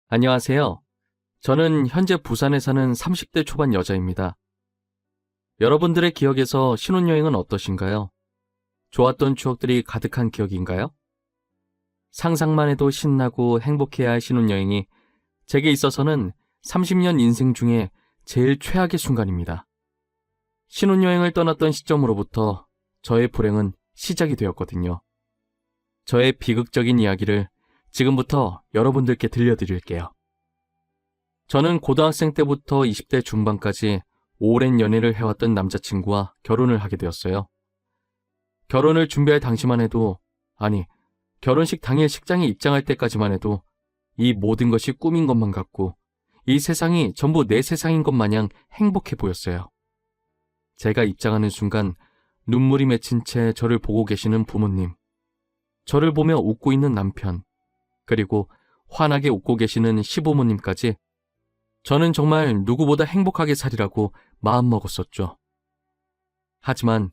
안녕하세요. 저는 현재 부산에 사는 30대 초반 여자입니다. 여러분들의 기억에서 신혼여행은 어떠신가요? 좋았던 추억들이 가득한 기억인가요? 상상만 해도 신나고 행복해야 할 신혼여행이 제게 있어서는 30년 인생 중에 제일 최악의 순간입니다. 신혼여행을 떠났던 시점으로부터 저의 불행은 시작이 되었거든요. 저의 비극적인 이야기를 지금부터 여러분들께 들려드릴게요. 저는 고등학생 때부터 20대 중반까지 오랜 연애를 해왔던 남자친구와 결혼을 하게 되었어요. 결혼을 준비할 당시만 해도, 결혼식 당일 식장에 입장할 때까지만 해도 이 모든 것이 꿈인 것만 같고 이 세상이 전부 내 세상인 것 마냥 행복해 보였어요. 제가 입장하는 순간 눈물이 맺힌 채 저를 보고 계시는 부모님, 저를 보며 웃고 있는 남편, 그리고 환하게 웃고 계시는 시부모님까지 저는 정말 누구보다 행복하게 살이라고 마음먹었었죠. 하지만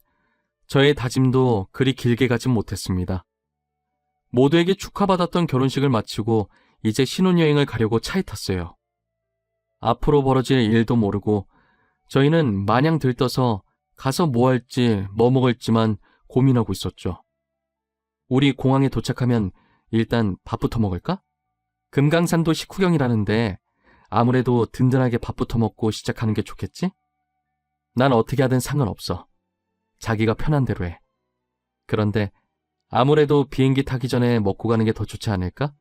저의 다짐도 그리 길게 가진 못했습니다. 모두에게 축하받았던 결혼식을 마치고 이제 신혼여행을 가려고 차에 탔어요. 앞으로 벌어질 일도 모르고 저희는 마냥 들떠서 가서 뭐 할지 뭐 먹을지만 고민하고 있었죠. 우리 공항에 도착하면 일단 밥부터 먹을까? 금강산도 식후경이라는데 아무래도 든든하게 밥부터 먹고 시작하는 게 좋겠지? 난 어떻게 하든 상관없어. 자기가 편한 대로 해. 그런데 아무래도 비행기 타기 전에 먹고 가는 게 더 좋지 않을까?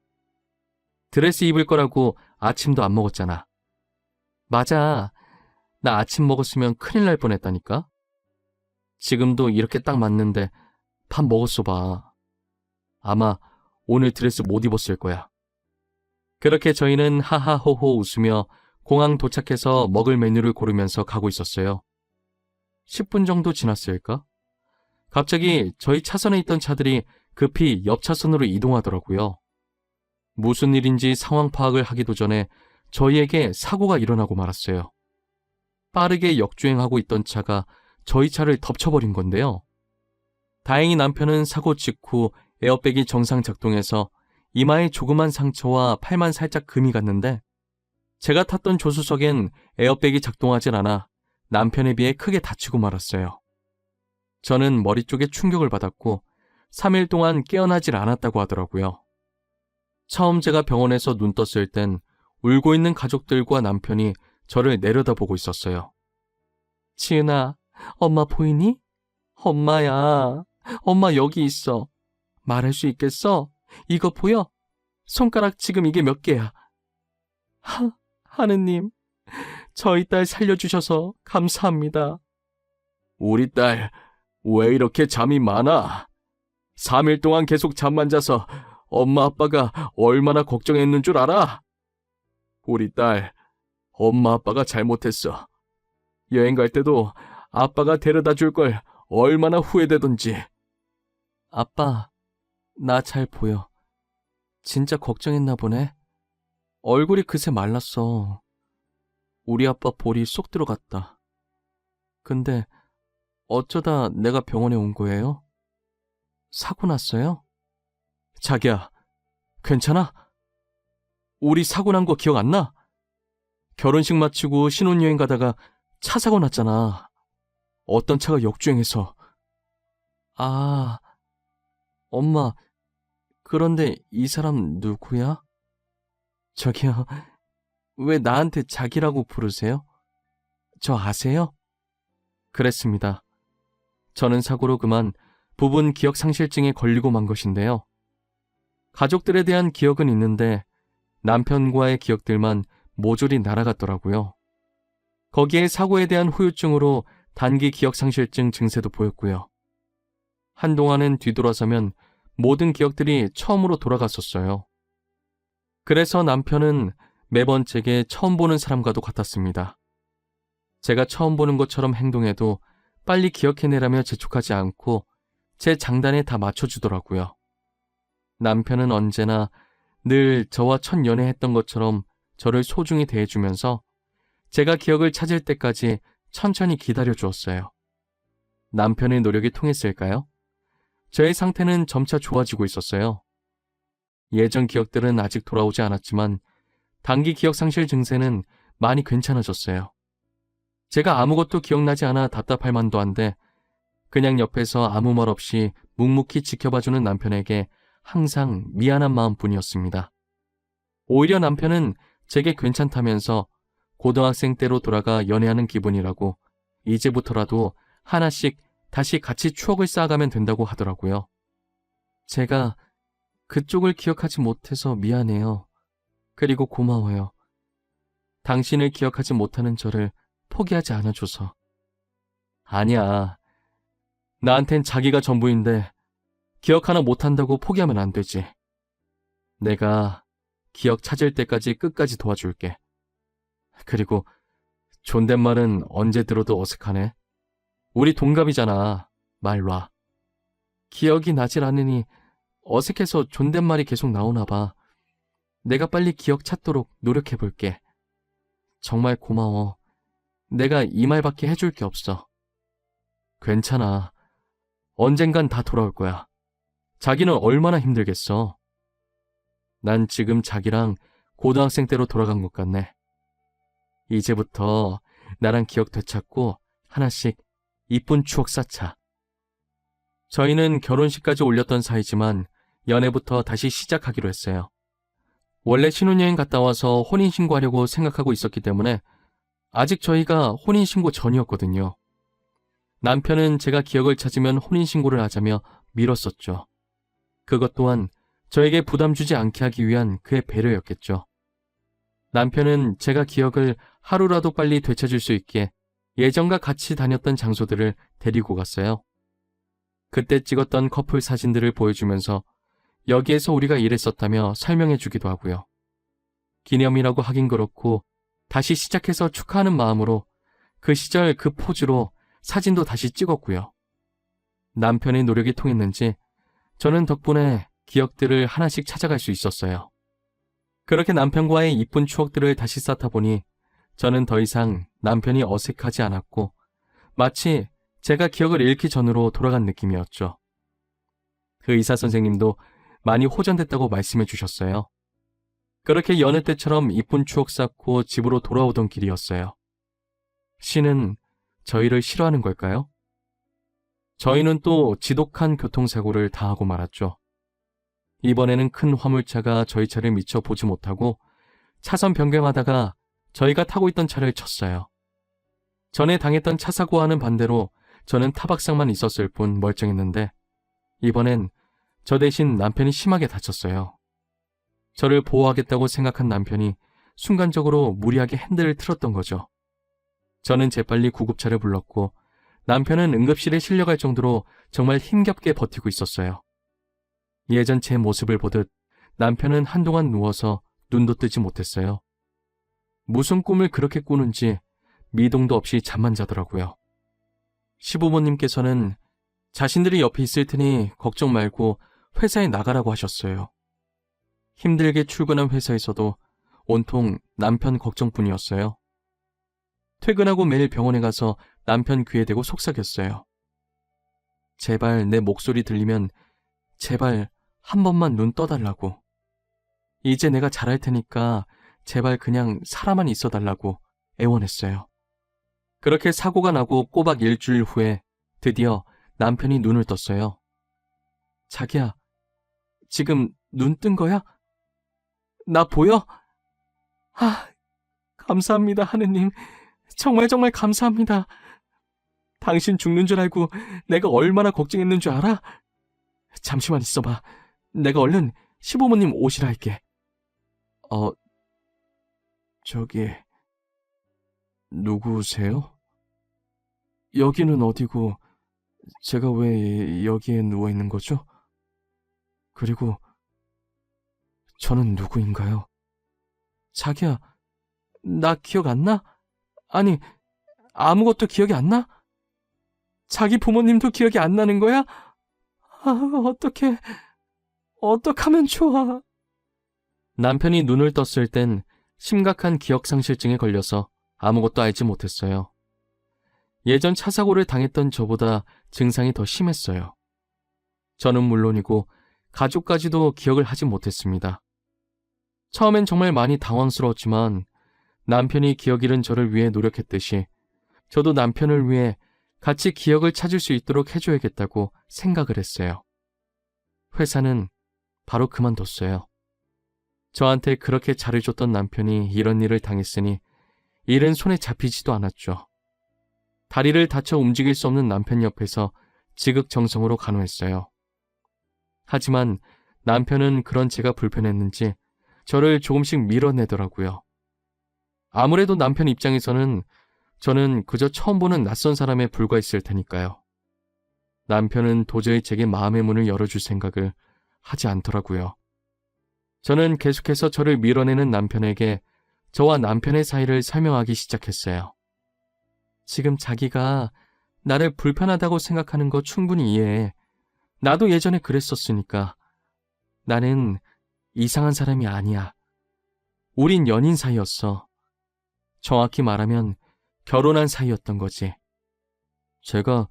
드레스 입을 거라고 아침도 안 먹었잖아. 맞아. 나 아침 먹었으면 큰일 날 뻔했다니까? 지금도 이렇게 딱 맞는데 밥 먹었어 봐. 아마 오늘 드레스 못 입었을 거야. 그렇게 저희는 하하호호 웃으며 공항 도착해서 먹을 메뉴를 고르면서 가고 있었어요. 10분 정도 지났을까? 갑자기 저희 차선에 있던 차들이 급히 옆 차선으로 이동하더라고요. 무슨 일인지 상황 파악을 하기도 전에 저희에게 사고가 일어나고 말았어요. 빠르게 역주행하고 있던 차가 저희 차를 덮쳐버린 건데요. 다행히 남편은 사고 직후 에어백이 정상 작동해서 이마에 조그만 상처와 팔만 살짝 금이 갔는데 제가 탔던 조수석엔 에어백이 작동하질 않아 남편에 비해 크게 다치고 말았어요. 저는 머리 쪽에 충격을 받았고 3일 동안 깨어나질 않았다고 하더라고요. 처음 제가 병원에서 눈 떴을 땐 울고 있는 가족들과 남편이 저를 내려다보고 있었어요. 지은아, 엄마 보이니? 엄마야, 엄마 여기 있어. 말할 수 있겠어? 이거 보여? 손가락 지금 이게 몇 개야? 하느님, 저희 딸 살려주셔서 감사합니다. 우리 딸, 왜 이렇게 잠이 많아? 3일 동안 계속 잠만 자서 엄마 아빠가 얼마나 걱정했는 줄 알아? 우리 딸, 엄마 아빠가 잘못했어. 여행 갈 때도 아빠가 데려다 줄 걸 얼마나 후회되던지. 아빠, 나 잘 보여. 진짜 걱정했나 보네. 얼굴이 그새 말랐어. 우리 아빠 볼이 쏙 들어갔다. 근데 어쩌다 내가 병원에 온 거예요? 사고 났어요? 자기야, 괜찮아? 우리 사고 난 거 기억 안 나? 결혼식 마치고 신혼여행 가다가 차 사고 났잖아. 어떤 차가 역주행해서. 아, 엄마, 그런데 이 사람 누구야? 저기요, 왜 나한테 자기라고 부르세요? 저 아세요? 그랬습니다. 저는 사고로 그만 부분 기억상실증에 걸리고 만 것인데요. 가족들에 대한 기억은 있는데 남편과의 기억들만 모조리 날아갔더라고요. 거기에 사고에 대한 후유증으로 단기 기억상실증 증세도 보였고요. 한동안은 뒤돌아서면 모든 기억들이 처음으로 돌아갔었어요. 그래서 남편은 매번 제게 처음 보는 사람과도 같았습니다. 제가 처음 보는 것처럼 행동해도 빨리 기억해내라며 재촉하지 않고 제 장단에 다 맞춰주더라고요. 남편은 언제나 늘 저와 첫 연애했던 것처럼 저를 소중히 대해주면서 제가 기억을 찾을 때까지 천천히 기다려주었어요. 남편의 노력이 통했을까요? 저의 상태는 점차 좋아지고 있었어요. 예전 기억들은 아직 돌아오지 않았지만 단기 기억 상실 증세는 많이 괜찮아졌어요. 제가 아무것도 기억나지 않아 답답할 만도 한데 그냥 옆에서 아무 말 없이 묵묵히 지켜봐주는 남편에게 항상 미안한 마음뿐이었습니다. 오히려 남편은 제게 괜찮다면서 고등학생 때로 돌아가 연애하는 기분이라고 이제부터라도 하나씩 다시 같이 추억을 쌓아가면 된다고 하더라고요. 제가 그쪽을 기억하지 못해서 미안해요. 그리고 고마워요. 당신을 기억하지 못하는 저를 포기하지 않아줘서. 아니야. 나한텐 자기가 전부인데 기억 하나 못한다고 포기하면 안 되지. 내가 기억 찾을 때까지 끝까지 도와줄게. 그리고 존댓말은 언제 들어도 어색하네. 우리 동갑이잖아. 말 놔. 기억이 나질 않으니 어색해서 존댓말이 계속 나오나 봐. 내가 빨리 기억 찾도록 노력해볼게. 정말 고마워. 내가 이 말밖에 해줄 게 없어. 괜찮아. 언젠간 다 돌아올 거야. 자기는 얼마나 힘들겠어. 난 지금 자기랑 고등학생 때로 돌아간 것 같네. 이제부터 나랑 기억 되찾고 하나씩 이쁜 추억 쌓자. 저희는 결혼식까지 올렸던 사이지만 연애부터 다시 시작하기로 했어요. 원래 신혼여행 갔다 와서 혼인신고하려고 생각하고 있었기 때문에 아직 저희가 혼인신고 전이었거든요. 남편은 제가 기억을 찾으면 혼인신고를 하자며 미뤘었죠. 그것 또한 저에게 부담 주지 않게 하기 위한 그의 배려였겠죠. 남편은 제가 기억을 하루라도 빨리 되찾을 수 있게 예전과 같이 다녔던 장소들을 데리고 갔어요. 그때 찍었던 커플 사진들을 보여주면서 여기에서 우리가 이랬었다며 설명해 주기도 하고요. 기념이라고 하긴 그렇고 다시 시작해서 축하하는 마음으로 그 시절 그 포즈로 사진도 다시 찍었고요. 남편의 노력이 통했는지 저는 덕분에 기억들을 하나씩 찾아갈 수 있었어요. 그렇게 남편과의 이쁜 추억들을 다시 쌓다 보니 저는 더 이상 남편이 어색하지 않았고 마치 제가 기억을 잃기 전으로 돌아간 느낌이었죠. 그 의사 선생님도 많이 호전됐다고 말씀해 주셨어요. 그렇게 여느 때처럼 이쁜 추억 쌓고 집으로 돌아오던 길이었어요. 신은 저희를 싫어하는 걸까요? 저희는 또 지독한 교통사고를 당하고 말았죠. 이번에는 큰 화물차가 저희 차를 미처 보지 못하고 차선 변경하다가 저희가 타고 있던 차를 쳤어요. 전에 당했던 차 사고와는 반대로 저는 타박상만 있었을 뿐 멀쩡했는데 이번엔 저 대신 남편이 심하게 다쳤어요. 저를 보호하겠다고 생각한 남편이 순간적으로 무리하게 핸들을 틀었던 거죠. 저는 재빨리 구급차를 불렀고 남편은 응급실에 실려갈 정도로 정말 힘겹게 버티고 있었어요. 예전 제 모습을 보듯 남편은 한동안 누워서 눈도 뜨지 못했어요. 무슨 꿈을 그렇게 꾸는지 미동도 없이 잠만 자더라고요. 시부모님께서는 자신들이 옆에 있을 테니 걱정 말고 회사에 나가라고 하셨어요. 힘들게 출근한 회사에서도 온통 남편 걱정뿐이었어요. 퇴근하고 매일 병원에 가서 남편 귀에 대고 속삭였어요. 제발 내 목소리 들리면 제발 한 번만 눈 떠달라고. 이제 내가 잘할 테니까 제발 그냥 살아만 있어달라고 애원했어요. 그렇게 사고가 나고 꼬박 일주일 후에 드디어 남편이 눈을 떴어요. 자기야, 지금 눈 뜬 거야? 나 보여? 감사합니다, 하느님. 정말 감사합니다. 당신 죽는 줄 알고 내가 얼마나 걱정했는 줄 알아? 잠시만 있어봐. 내가 얼른 시부모님 오시라 할게. 저기, 누구세요? 여기는 어디고 제가 왜 여기에 누워있는 거죠? 그리고 저는 누구인가요? 자기야, 나 기억 안 나? 아니, 아무것도 기억이 안 나? 자기 부모님도 기억이 안 나는 거야? 어떡하면 좋아. 남편이 눈을 떴을 땐 심각한 기억상실증에 걸려서 아무것도 알지 못했어요. 예전 차 사고를 당했던 저보다 증상이 더 심했어요. 저는 물론이고 가족까지도 기억을 하지 못했습니다. 처음엔 정말 많이 당황스러웠지만 남편이 기억 잃은 저를 위해 노력했듯이 저도 남편을 위해 같이 기억을 찾을 수 있도록 해줘야겠다고 생각을 했어요. 회사는 바로 그만뒀어요. 저한테 그렇게 잘해줬던 남편이 이런 일을 당했으니 일은 손에 잡히지도 않았죠. 다리를 다쳐 움직일 수 없는 남편 옆에서 지극정성으로 간호했어요. 하지만 남편은 그런 제가 불편했는지 저를 조금씩 밀어내더라고요. 아무래도 남편 입장에서는 저는 그저 처음 보는 낯선 사람에 불과했을 테니까요. 남편은 도저히 제게 마음의 문을 열어줄 생각을 하지 않더라고요. 저는 계속해서 저를 밀어내는 남편에게 저와 남편의 사이를 설명하기 시작했어요. 지금 자기가 나를 불편하다고 생각하는 거 충분히 이해해. 나도 예전에 그랬었으니까. 나는 이상한 사람이 아니야. 우린 연인 사이였어. 정확히 말하면 결혼한 사이였던 거지. 제가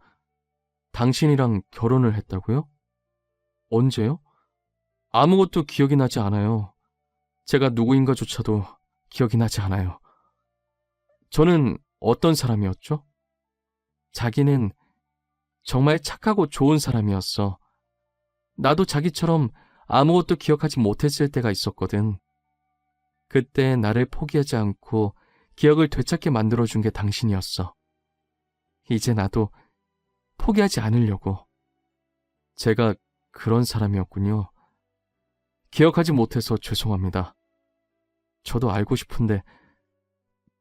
당신이랑 결혼을 했다고요? 언제요? 아무것도 기억이 나지 않아요. 제가 누구인가조차도 기억이 나지 않아요. 저는 어떤 사람이었죠? 자기는 정말 착하고 좋은 사람이었어. 나도 자기처럼 아무것도 기억하지 못했을 때가 있었거든. 그때 나를 포기하지 않고 기억을 되찾게 만들어준 게 당신이었어. 이제 나도 포기하지 않으려고. 제가 그런 사람이었군요. 기억하지 못해서 죄송합니다. 저도 알고 싶은데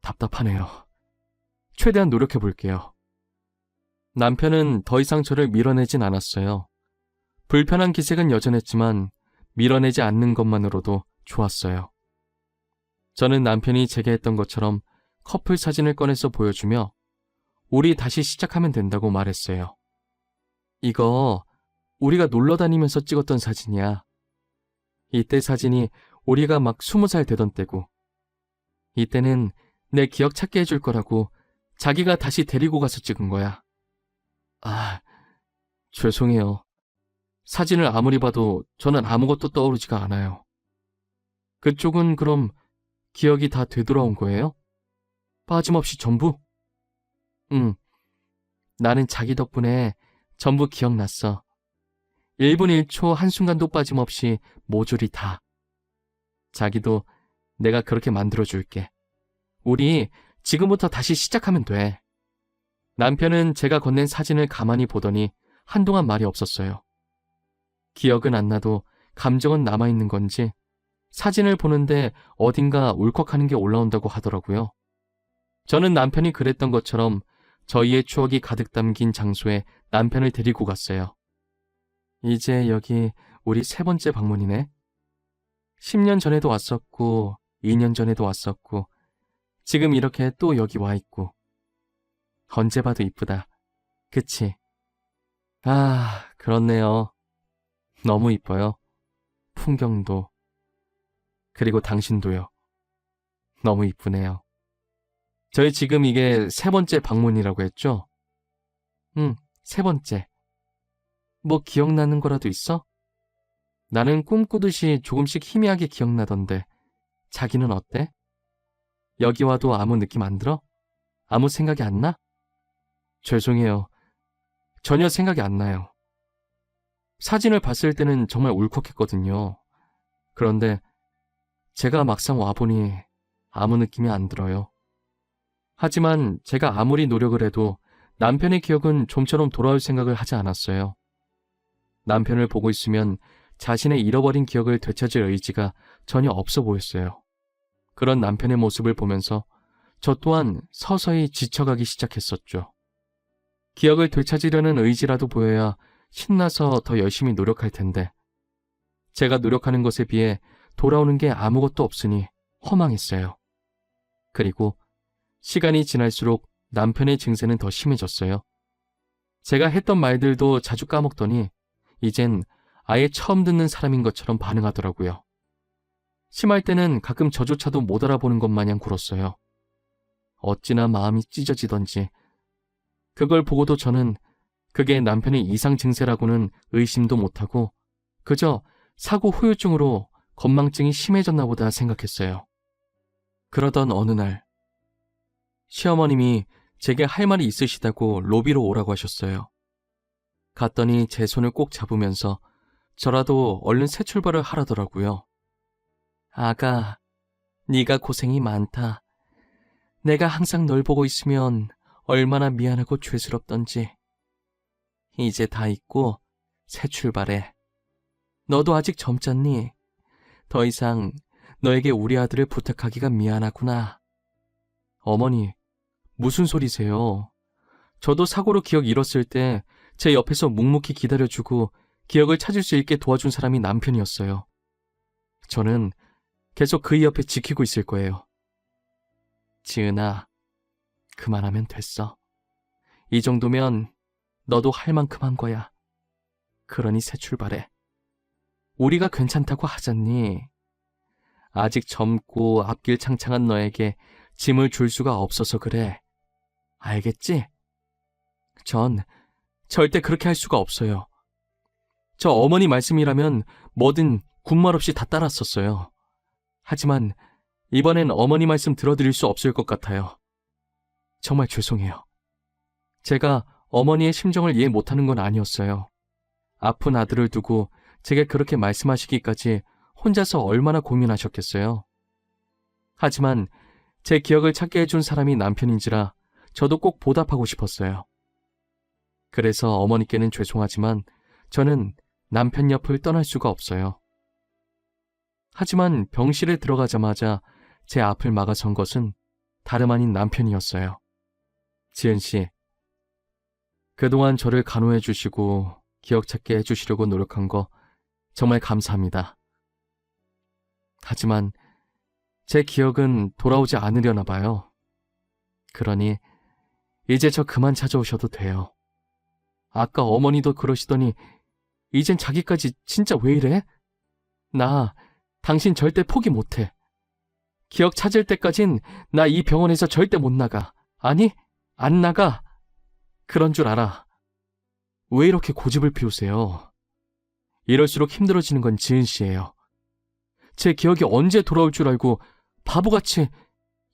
답답하네요. 최대한 노력해볼게요. 남편은 더 이상 저를 밀어내진 않았어요. 불편한 기색은 여전했지만 밀어내지 않는 것만으로도 좋았어요. 저는 남편이 제게 했던 것처럼 커플 사진을 꺼내서 보여주며 우리 다시 시작하면 된다고 말했어요. 이거 우리가 놀러 다니면서 찍었던 사진이야. 이때 사진이 우리가 막 20살 되던 때고, 이때는 내 기억 찾게 해줄 거라고 자기가 다시 데리고 가서 찍은 거야. 아, 죄송해요. 사진을 아무리 봐도 저는 아무것도 떠오르지가 않아요. 그쪽은 그럼 기억이 다 되돌아온 거예요? 빠짐없이 전부? 응. 나는 자기 덕분에 전부 기억났어. 1분 1초 한순간도 빠짐없이 모조리 다. 자기도 내가 그렇게 만들어줄게. 우리 지금부터 다시 시작하면 돼. 남편은 제가 건넨 사진을 가만히 보더니 한동안 말이 없었어요. 기억은 안 나도 감정은 남아있는 건지 사진을 보는데 어딘가 울컥하는 게 올라온다고 하더라고요. 저는 남편이 그랬던 것처럼 저희의 추억이 가득 담긴 장소에 남편을 데리고 갔어요. 이제 여기 우리 3번째 방문이네. 10년 전에도 왔었고 2년 전에도 왔었고 지금 이렇게 또 여기 와 있고. 언제 봐도 이쁘다. 그치? 아, 그렇네요. 너무 이뻐요. 풍경도. 그리고 당신도요. 너무 이쁘네요. 저희 지금 이게 3번째 방문이라고 했죠? 응, 3번째. 뭐 기억나는 거라도 있어? 나는 꿈꾸듯이 조금씩 희미하게 기억나던데 자기는 어때? 여기 와도 아무 느낌 안 들어? 아무 생각이 안 나? 죄송해요. 전혀 생각이 안 나요. 사진을 봤을 때는 정말 울컥했거든요. 그런데 제가 막상 와보니 아무 느낌이 안 들어요. 하지만 제가 아무리 노력을 해도 남편의 기억은 좀처럼 돌아올 생각을 하지 않았어요. 남편을 보고 있으면 자신의 잃어버린 기억을 되찾을 의지가 전혀 없어 보였어요. 그런 남편의 모습을 보면서 저 또한 서서히 지쳐가기 시작했었죠. 기억을 되찾으려는 의지라도 보여야 신나서 더 열심히 노력할 텐데 제가 노력하는 것에 비해 돌아오는 게 아무것도 없으니 허망했어요. 그리고 시간이 지날수록 남편의 증세는 더 심해졌어요. 제가 했던 말들도 자주 까먹더니 이젠 아예 처음 듣는 사람인 것처럼 반응하더라고요. 심할 때는 가끔 저조차도 못 알아보는 것 마냥 굴었어요. 어찌나 마음이 찢어지던지. 그걸 보고도 저는 그게 남편의 이상 증세라고는 의심도 못하고 그저 사고 후유증으로 건망증이 심해졌나 보다 생각했어요. 그러던 어느 날 시어머님이 제게 할 말이 있으시다고 로비로 오라고 하셨어요. 갔더니 제 손을 꼭 잡으면서 저라도 얼른 새 출발을 하라더라고요. 아가, 네가 고생이 많다. 내가 항상 널 보고 있으면 얼마나 미안하고 죄스럽던지. 이제 다 잊고 새 출발해. 너도 아직 젊잖니? 더 이상 너에게 우리 아들을 부탁하기가 미안하구나. 어머니, 무슨 소리세요? 저도 사고로 기억 잃었을 때 제 옆에서 묵묵히 기다려주고 기억을 찾을 수 있게 도와준 사람이 남편이었어요. 저는 계속 그의 옆에 지키고 있을 거예요. 지은아, 그만하면 됐어. 이 정도면 너도 할 만큼 한 거야. 그러니 새 출발해. 우리가 괜찮다고 하잖니. 아직 젊고 앞길 창창한 너에게 짐을 줄 수가 없어서 그래. 알겠지? 전 절대 그렇게 할 수가 없어요. 저 어머니 말씀이라면 뭐든 군말 없이 다 따랐었어요. 하지만 이번엔 어머니 말씀 들어드릴 수 없을 것 같아요. 정말 죄송해요. 제가 어머니의 심정을 이해 못하는 건 아니었어요. 아픈 아들을 두고 제게 그렇게 말씀하시기까지 혼자서 얼마나 고민하셨겠어요. 하지만 제 기억을 찾게 해준 사람이 남편인지라 저도 꼭 보답하고 싶었어요. 그래서 어머니께는 죄송하지만 저는 남편 옆을 떠날 수가 없어요. 하지만 병실에 들어가자마자 제 앞을 막아선 것은 다름 아닌 남편이었어요. 지은 씨, 그동안 저를 간호해 주시고 기억 찾게 해주시려고 노력한 거 정말 감사합니다. 하지만 제 기억은 돌아오지 않으려나 봐요. 그러니 이제 저 그만 찾아오셔도 돼요. 아까 어머니도 그러시더니 이젠 자기까지 진짜 왜 이래? 나 당신 절대 포기 못해. 기억 찾을 때까진 나 이 병원에서 절대 못 나가. 아니, 안 나가. 그런 줄 알아. 왜 이렇게 고집을 피우세요? 이럴수록 힘들어지는 건 지은 씨예요. 제 기억이 언제 돌아올 줄 알고 바보같이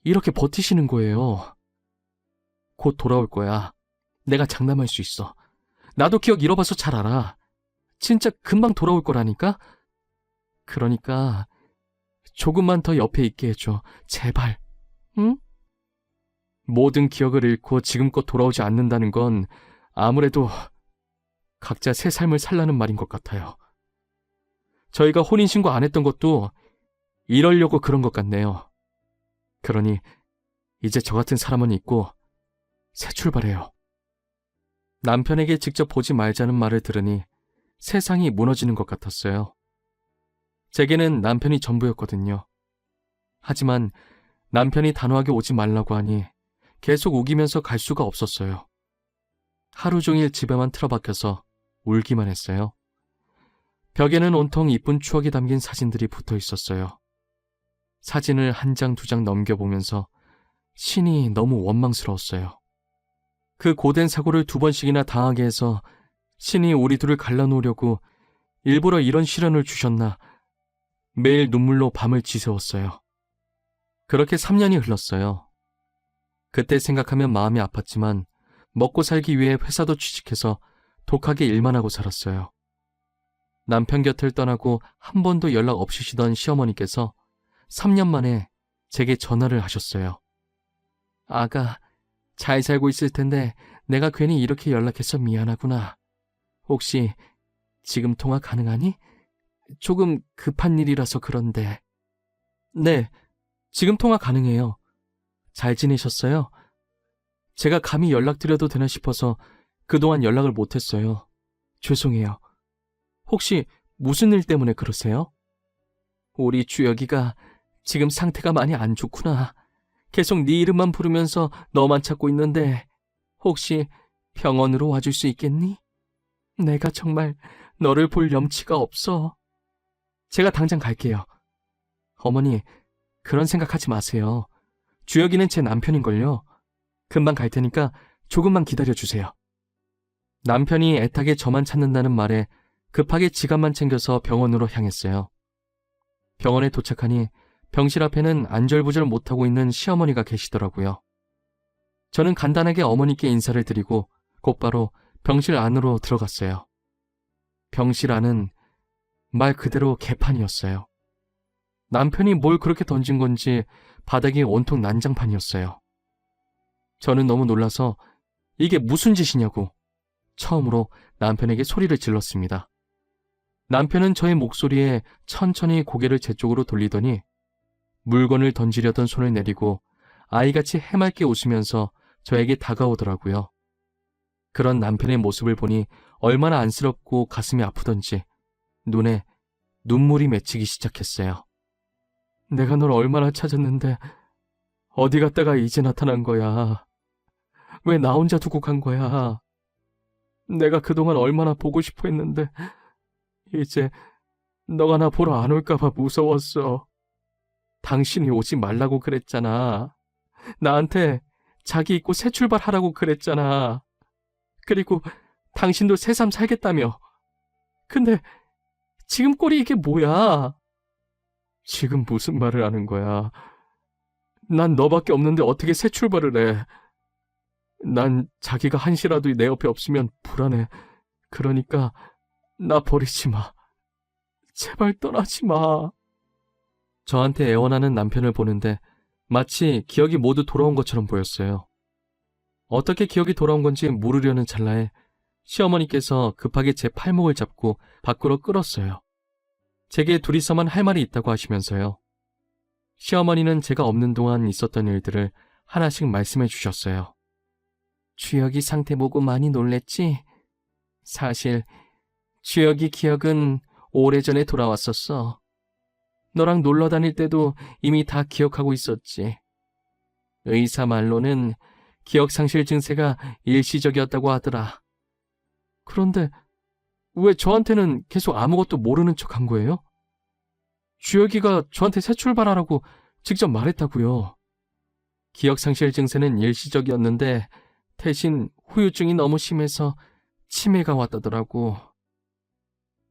이렇게 버티시는 거예요. 곧 돌아올 거야. 내가 장담할 수 있어. 나도 기억 잃어봐서 잘 알아. 진짜 금방 돌아올 거라니까? 그러니까 조금만 더 옆에 있게 해줘. 제발. 응? 모든 기억을 잃고 지금껏 돌아오지 않는다는 건 아무래도 각자 새 삶을 살라는 말인 것 같아요. 저희가 혼인신고 안 했던 것도 이러려고 그런 것 같네요. 그러니 이제 저 같은 사람은 있고 새 출발해요. 남편에게 직접 보지 말자는 말을 들으니 세상이 무너지는 것 같았어요. 제게는 남편이 전부였거든요. 하지만 남편이 단호하게 오지 말라고 하니 계속 우기면서 갈 수가 없었어요. 하루 종일 집에만 틀어박혀서 울기만 했어요. 벽에는 온통 이쁜 추억이 담긴 사진들이 붙어 있었어요. 사진을 한 장 두 장 넘겨보면서 신이 너무 원망스러웠어요. 그 고된 사고를 2번씩이나 당하게 해서 신이 우리 둘을 갈라놓으려고 일부러 이런 시련을 주셨나 매일 눈물로 밤을 지새웠어요. 그렇게 3년이 흘렀어요. 그때 생각하면 마음이 아팠지만 먹고 살기 위해 회사도 취직해서 독하게 일만 하고 살았어요. 남편 곁을 떠나고 한 번도 연락 없으시던 시어머니께서 3년 만에 제게 전화를 하셨어요. 아가, 잘 살고 있을 텐데 내가 괜히 이렇게 연락해서 미안하구나. 혹시 지금 통화 가능하니? 조금 급한 일이라서 그런데. 네, 지금 통화 가능해요. 잘 지내셨어요? 제가 감히 연락드려도 되나 싶어서 그동안 연락을 못했어요. 죄송해요. 혹시 무슨 일 때문에 그러세요? 우리 주혁이가 지금 상태가 많이 안 좋구나. 계속 네 이름만 부르면서 너만 찾고 있는데 혹시 병원으로 와줄 수 있겠니? 내가 정말 너를 볼 염치가 없어. 제가 당장 갈게요. 어머니, 그런 생각하지 마세요. 주혁이는 제 남편인걸요. 금방 갈 테니까 조금만 기다려주세요. 남편이 애타게 저만 찾는다는 말에 급하게 지갑만 챙겨서 병원으로 향했어요. 병원에 도착하니 병실 앞에는 안절부절 못하고 있는 시어머니가 계시더라고요. 저는 간단하게 어머니께 인사를 드리고 곧바로 병실 안으로 들어갔어요. 병실 안은 말 그대로 개판이었어요. 남편이 뭘 그렇게 던진 건지 바닥이 온통 난장판이었어요. 저는 너무 놀라서 이게 무슨 짓이냐고 처음으로 남편에게 소리를 질렀습니다. 남편은 저의 목소리에 천천히 고개를 제 쪽으로 돌리더니 물건을 던지려던 손을 내리고 아이같이 해맑게 웃으면서 저에게 다가오더라고요. 그런 남편의 모습을 보니 얼마나 안쓰럽고 가슴이 아프던지 눈에 눈물이 맺히기 시작했어요. 내가 널 얼마나 찾았는데 어디 갔다가 이제 나타난 거야. 왜 나 혼자 두고 간 거야. 내가 그동안 얼마나 보고 싶어 했는데 이제 너가 나 보러 안 올까 봐 무서웠어. 당신이 오지 말라고 그랬잖아. 나한테 자기 잊고 새 출발하라고 그랬잖아. 그리고 당신도 새삼 살겠다며. 근데 지금 꼴이 이게 뭐야? 지금 무슨 말을 하는 거야? 난 너밖에 없는데 어떻게 새 출발을 해? 난 자기가 한시라도 내 옆에 없으면 불안해. 그러니까 나 버리지 마. 제발 떠나지 마. 저한테 애원하는 남편을 보는데 마치 기억이 모두 돌아온 것처럼 보였어요. 어떻게 기억이 돌아온 건지 물으려는 찰나에 시어머니께서 급하게 제 팔목을 잡고 밖으로 끌었어요. 제게 둘이서만 할 말이 있다고 하시면서요. 시어머니는 제가 없는 동안 있었던 일들을 하나씩 말씀해 주셨어요. 주혁이 상태 보고 많이 놀랬지? 사실 주혁이 기억은 오래전에 돌아왔었어. 너랑 놀러 다닐 때도 이미 다 기억하고 있었지. 의사 말로는 기억상실 증세가 일시적이었다고 하더라. 그런데 왜 저한테는 계속 아무것도 모르는 척 한 거예요? 주혁이가 저한테 새 출발하라고 직접 말했다고요. 기억상실 증세는 일시적이었는데 대신 후유증이 너무 심해서 치매가 왔다더라고.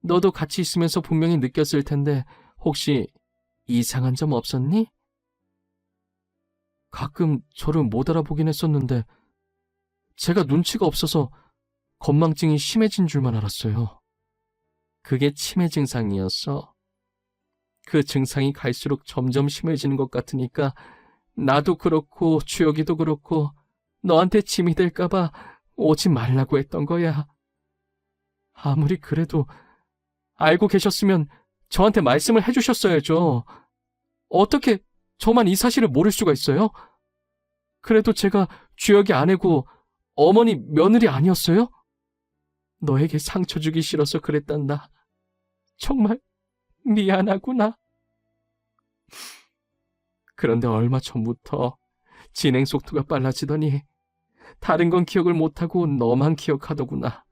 너도 같이 있으면서 분명히 느꼈을 텐데 혹시 이상한 점 없었니? 가끔 저를 못 알아보긴 했었는데 제가 눈치가 없어서 건망증이 심해진 줄만 알았어요. 그게 치매 증상이었어. 그 증상이 갈수록 점점 심해지는 것 같으니까 나도 그렇고 주혁이도 그렇고 너한테 짐이 될까봐 오지 말라고 했던 거야. 아무리 그래도 알고 계셨으면 저한테 말씀을 해주셨어야죠. 어떻게 저만 이 사실을 모를 수가 있어요? 그래도 제가 주혁이 아내고 어머니 며느리 아니었어요? 너에게 상처 주기 싫어서 그랬단다. 정말 미안하구나. 그런데 얼마 전부터 진행 속도가 빨라지더니 다른 건 기억을 못하고 너만 기억하더구나.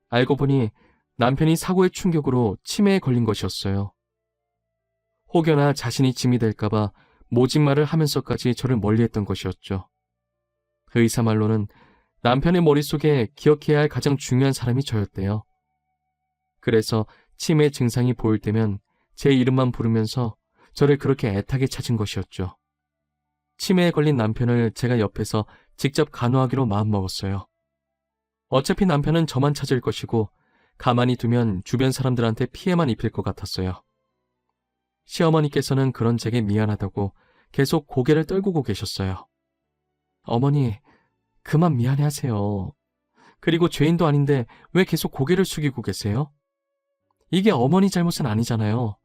알고 보니 남편이 사고의 충격으로 치매에 걸린 것이었어요. 혹여나 자신이 짐이 될까봐 모진 말을 하면서까지 저를 멀리했던 것이었죠. 의사 말로는 남편의 머릿속에 기억해야 할 가장 중요한 사람이 저였대요. 그래서 치매 증상이 보일 때면 제 이름만 부르면서 저를 그렇게 애타게 찾은 것이었죠. 치매에 걸린 남편을 제가 옆에서 직접 간호하기로 마음먹었어요. 어차피 남편은 저만 찾을 것이고 가만히 두면 주변 사람들한테 피해만 입힐 것 같았어요. 시어머니께서는 그런 제게 미안하다고 계속 고개를 떨구고 계셨어요. 어머니, 그만 미안해하세요. 그리고 죄인도 아닌데 왜 계속 고개를 숙이고 계세요? 이게 어머니 잘못은 아니잖아요.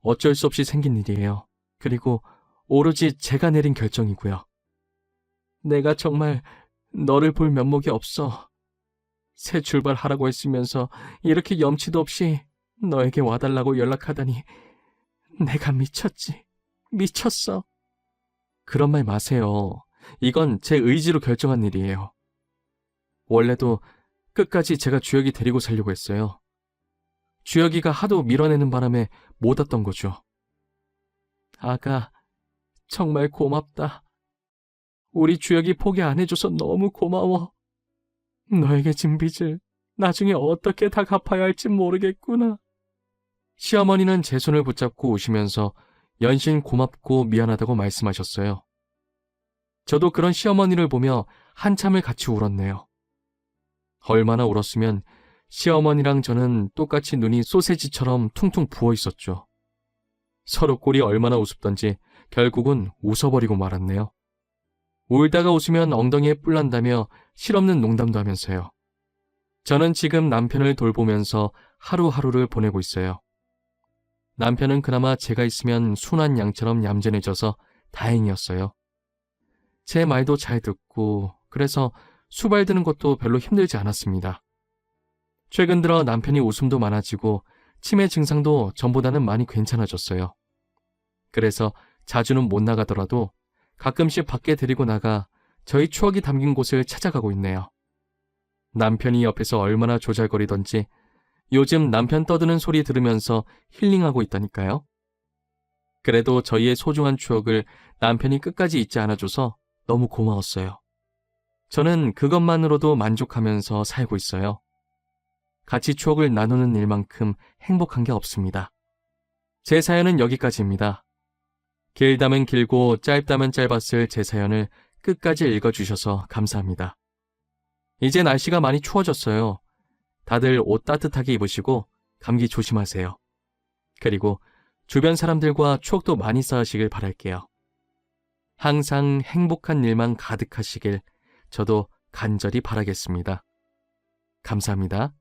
어쩔 수 없이 생긴 일이에요. 그리고 오로지 제가 내린 결정이고요. 내가 정말 너를 볼 면목이 없어. 새 출발하라고 했으면서 이렇게 염치도 없이 너에게 와달라고 연락하다니 내가 미쳤지. 미쳤어. 그런 말 마세요. 이건 제 의지로 결정한 일이에요. 원래도 끝까지 제가 주혁이 데리고 살려고 했어요. 주혁이가 하도 밀어내는 바람에 못 왔던 거죠. 아가, 정말 고맙다. 우리 주혁이 포기 안 해줘서 너무 고마워. 너에게 진 빚을 나중에 어떻게 다 갚아야 할지 모르겠구나. 시어머니는 제 손을 붙잡고 우시면서 연신 고맙고 미안하다고 말씀하셨어요. 저도 그런 시어머니를 보며 한참을 같이 울었네요. 얼마나 울었으면 시어머니랑 저는 똑같이 눈이 소세지처럼 퉁퉁 부어 있었죠. 서로 꼴이 얼마나 우습던지 결국은 웃어버리고 말았네요. 울다가 웃으면 엉덩이에 뿔 난다며 실없는 농담도 하면서요. 저는 지금 남편을 돌보면서 하루하루를 보내고 있어요. 남편은 그나마 제가 있으면 순한 양처럼 얌전해져서 다행이었어요. 제 말도 잘 듣고 그래서 수발드는 것도 별로 힘들지 않았습니다. 최근 들어 남편이 웃음도 많아지고 치매 증상도 전보다는 많이 괜찮아졌어요. 그래서 자주는 못 나가더라도 가끔씩 밖에 데리고 나가 저희 추억이 담긴 곳을 찾아가고 있네요. 남편이 옆에서 얼마나 조잘거리던지 요즘 남편 떠드는 소리 들으면서 힐링하고 있다니까요. 그래도 저희의 소중한 추억을 남편이 끝까지 잊지 않아줘서 너무 고마웠어요. 저는 그것만으로도 만족하면서 살고 있어요. 같이 추억을 나누는 일만큼 행복한 게 없습니다. 제 사연은 여기까지입니다. 길다면 길고 짧다면 짧았을 제 사연을 끝까지 읽어주셔서 감사합니다. 이제 날씨가 많이 추워졌어요. 다들 옷 따뜻하게 입으시고 감기 조심하세요. 그리고 주변 사람들과 추억도 많이 쌓으시길 바랄게요. 항상 행복한 일만 가득하시길 저도 간절히 바라겠습니다. 감사합니다.